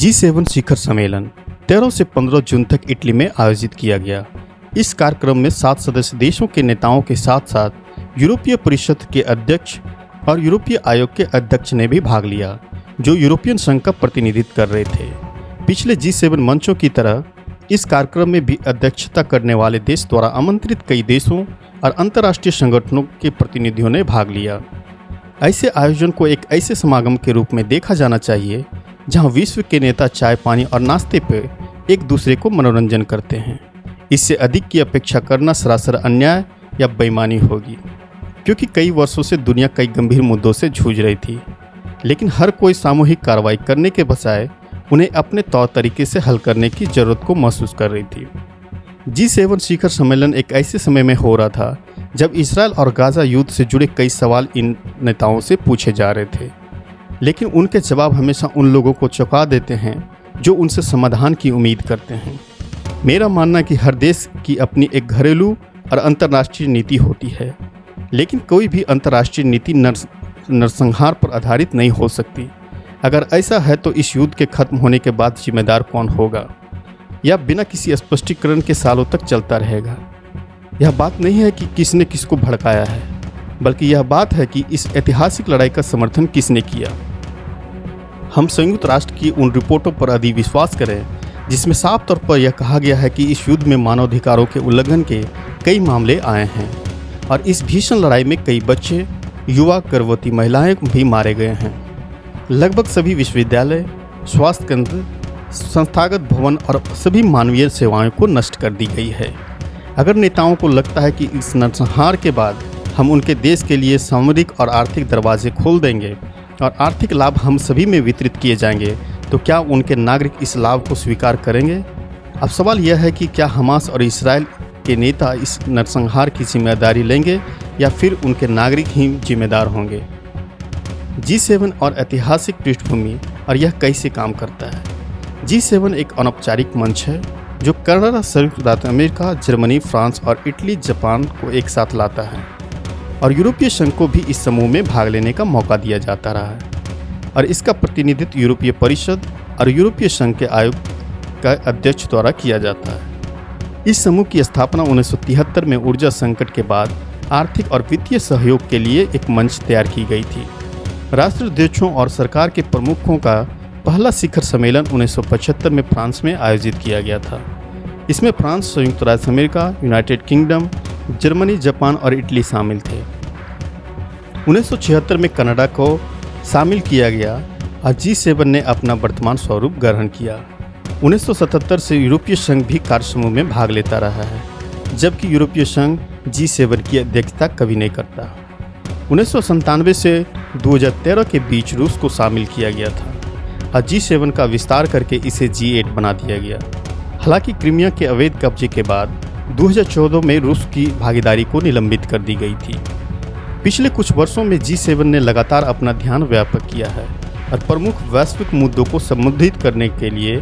G7 शिखर सम्मेलन 13 से 15 जून तक इटली में आयोजित किया गया। इस कार्यक्रम में 7 सदस्य देशों के नेताओं के साथ साथ यूरोपीय परिषद के अध्यक्ष और यूरोपीय आयोग के अध्यक्ष ने भी भाग लिया, जो यूरोपियन संघ का प्रतिनिधित्व कर रहे थे। पिछले G7 मंचों की तरह इस कार्यक्रम में भी अध्यक्षता करने वाले देश द्वारा आमंत्रित कई देशों और अंतर्राष्ट्रीय संगठनों के प्रतिनिधियों ने भाग लिया। ऐसे आयोजन को एक ऐसे समागम के रूप में देखा जाना चाहिए जहां विश्व के नेता चाय पानी और नाश्ते पे एक दूसरे को मनोरंजन करते हैं। इससे अधिक की अपेक्षा करना सरासर अन्याय या बेईमानी होगी, क्योंकि कई वर्षों से दुनिया कई गंभीर मुद्दों से जूझ रही थी, लेकिन हर कोई सामूहिक कार्रवाई करने के बजाय उन्हें अपने तौर तरीके से हल करने की जरूरत को महसूस कर रही थी। G7 शिखर सम्मेलन एक ऐसे समय में हो रहा था जब इसराइल और गाजा युद्ध से जुड़े कई सवाल इन नेताओं से पूछे जा रहे थे, लेकिन उनके जवाब हमेशा उन लोगों को चौंका देते हैं जो उनसे समाधान की उम्मीद करते हैं। मेरा मानना है कि हर देश की अपनी एक घरेलू और अंतर्राष्ट्रीय नीति होती है, लेकिन कोई भी अंतर्राष्ट्रीय नीति नरसंहार पर आधारित नहीं हो सकती। अगर ऐसा है तो इस युद्ध के खत्म होने के बाद जिम्मेदार कौन होगा, या बिना किसी स्पष्टीकरण के सालों तक चलता रहेगा। यह बात नहीं है कि किसने किसको भड़काया है, बल्कि यह बात है कि इस ऐतिहासिक लड़ाई का समर्थन किसने किया। हम संयुक्त राष्ट्र की उन रिपोर्टों पर अधिक विश्वास करें जिसमें साफ तौर पर यह कहा गया है कि इस युद्ध में मानवाधिकारों के उल्लंघन के कई मामले आए हैं और इस भीषण लड़ाई में कई बच्चे, युवा, गर्भवती महिलाएं भी मारे गए हैं। लगभग सभी विश्वविद्यालय, स्वास्थ्य केंद्र, संस्थागत भवन और सभी मानवीय सेवाओं को नष्ट कर दी गई है। अगर नेताओं को लगता है कि इस नरसंहार के बाद हम उनके देश के लिए सामरिक और आर्थिक दरवाजे खोल देंगे और आर्थिक लाभ हम सभी में वितरित किए जाएंगे, तो क्या उनके नागरिक इस लाभ को स्वीकार करेंगे? अब सवाल यह है कि क्या हमास और इसराइल के नेता इस नरसंहार की जिम्मेदारी लेंगे या फिर उनके नागरिक ही जिम्मेदार होंगे? G7 और ऐतिहासिक पृष्ठभूमि और यह कैसे काम करता है। G7 एक अनौपचारिक मंच है जो कनाडा, संयुक्त राज्य अमेरिका, जर्मनी, फ्रांस और इटली, जापान को एक साथ लाता है और यूरोपीय संघ को भी इस समूह में भाग लेने का मौका दिया जाता रहा है और इसका प्रतिनिधित्व यूरोपीय परिषद और यूरोपीय संघ के आयोग का अध्यक्ष द्वारा किया जाता है। इस समूह की स्थापना 1973 में ऊर्जा संकट के बाद आर्थिक और वित्तीय सहयोग के लिए एक मंच तैयार की गई थी। राष्ट्राध्यक्षों और सरकार के प्रमुखों का पहला शिखर सम्मेलन 1975 में फ्रांस में आयोजित किया गया था। इसमें फ्रांस, संयुक्त राज्य America, United kingdom, Germany, Japan और इटली शामिल थे। 1976 में कनाडा को शामिल किया गया और G7 ने अपना वर्तमान स्वरूप ग्रहण किया। 1977 से यूरोपीय संघ भी कार्यसमूह में भाग लेता रहा है, जबकि यूरोपीय संघ G7 की अध्यक्षता कभी नहीं करता। 1997 से 2013 के बीच रूस को शामिल किया गया था और G7 का विस्तार करके इसे G8 बना दिया गया। हालांकि क्रीमिया के अवैध कब्जे के बाद 2014 में रूस की भागीदारी को निलंबित कर दी गई थी। पिछले कुछ वर्षों में G7 ने लगातार अपना ध्यान व्यापक किया है और प्रमुख वैश्विक मुद्दों को संबोधित करने के लिए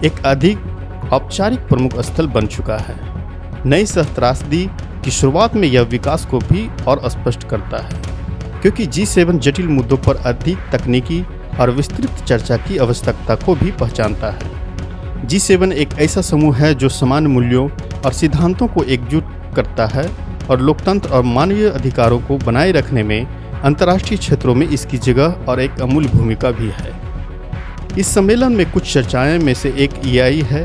एक अधिक औपचारिक प्रमुख स्थल बन चुका है। नई सहस्त्राब्दी की शुरुआत में यह विकास को भी और स्पष्ट करता है, क्योंकि G7 जटिल मुद्दों पर अधिक तकनीकी और विस्तृत चर्चा की आवश्यकता को भी पहचानता है। G7 एक ऐसा समूह है जो समान मूल्यों और सिद्धांतों को एकजुट करता है और लोकतंत्र और मानवीय अधिकारों को बनाए रखने में अंतर्राष्ट्रीय क्षेत्रों में इसकी जगह और एक अमूल्य भूमिका भी है। इस सम्मेलन में कुछ चर्चाएं में से एक AI है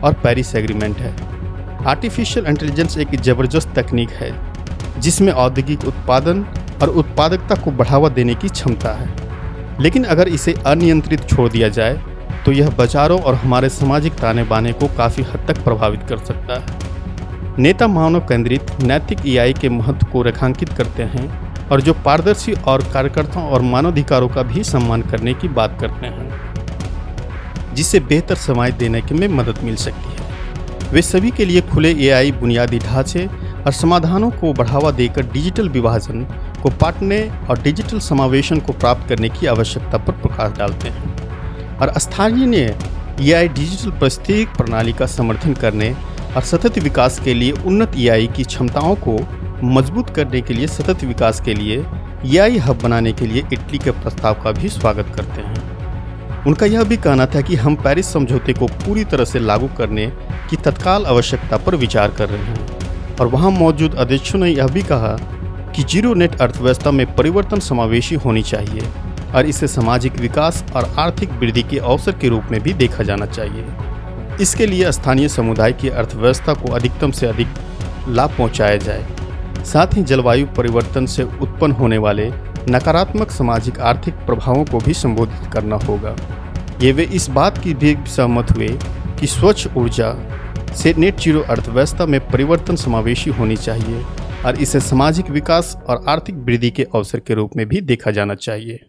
और पेरिस एग्रीमेंट है। आर्टिफिशियल इंटेलिजेंस एक ज़बरदस्त तकनीक है जिसमें औद्योगिक उत्पादन और उत्पादकता को बढ़ावा देने की क्षमता है, लेकिन अगर इसे अनियंत्रित छोड़ दिया जाए तो यह बाजारों और हमारे सामाजिक ताने बाने को काफ़ी हद तक प्रभावित कर सकता है। नेता मानव केंद्रित नैतिक AI के महत्व को रेखांकित करते हैं और जो पारदर्शी और कार्यकर्ताओं और मानवाधिकारों का भी सम्मान करने की बात करते हैं, जिससे बेहतर समाज देने में मदद मिल सकती है। वे सभी के लिए खुले AI बुनियादी ढांचे और समाधानों को बढ़ावा देकर डिजिटल विभाजन को पाटने और डिजिटल समावेशन को प्राप्त करने की आवश्यकता पर प्रकाश डालते हैं और स्थानीय AI डिजिटल पारिस्थितिक प्रणाली का समर्थन करने और सतत विकास के लिए उन्नत AI की क्षमताओं को मजबूत करने के लिए सतत विकास के लिए AI हब बनाने के लिए इटली के प्रस्ताव का भी स्वागत करते हैं। उनका यह भी कहना था कि हम पेरिस समझौते को पूरी तरह से लागू करने की तत्काल आवश्यकता पर विचार कर रहे हैं और वहां मौजूद अध्यक्षों ने यह भी कहा कि जीरो नेट अर्थव्यवस्था में परिवर्तन समावेशी होनी चाहिए और इसे सामाजिक विकास और आर्थिक वृद्धि के अवसर के रूप में भी देखा जाना चाहिए। इसके लिए स्थानीय समुदाय की अर्थव्यवस्था को अधिकतम से अधिक लाभ पहुंचाया जाए। साथ ही जलवायु परिवर्तन से उत्पन्न होने वाले नकारात्मक सामाजिक आर्थिक प्रभावों को भी संबोधित करना होगा। वे इस बात की भी सहमत हुए कि स्वच्छ ऊर्जा से नेट जीरो अर्थव्यवस्था में परिवर्तन समावेशी होनी चाहिए और इसे सामाजिक विकास और आर्थिक वृद्धि के अवसर के रूप में भी देखा जाना चाहिए।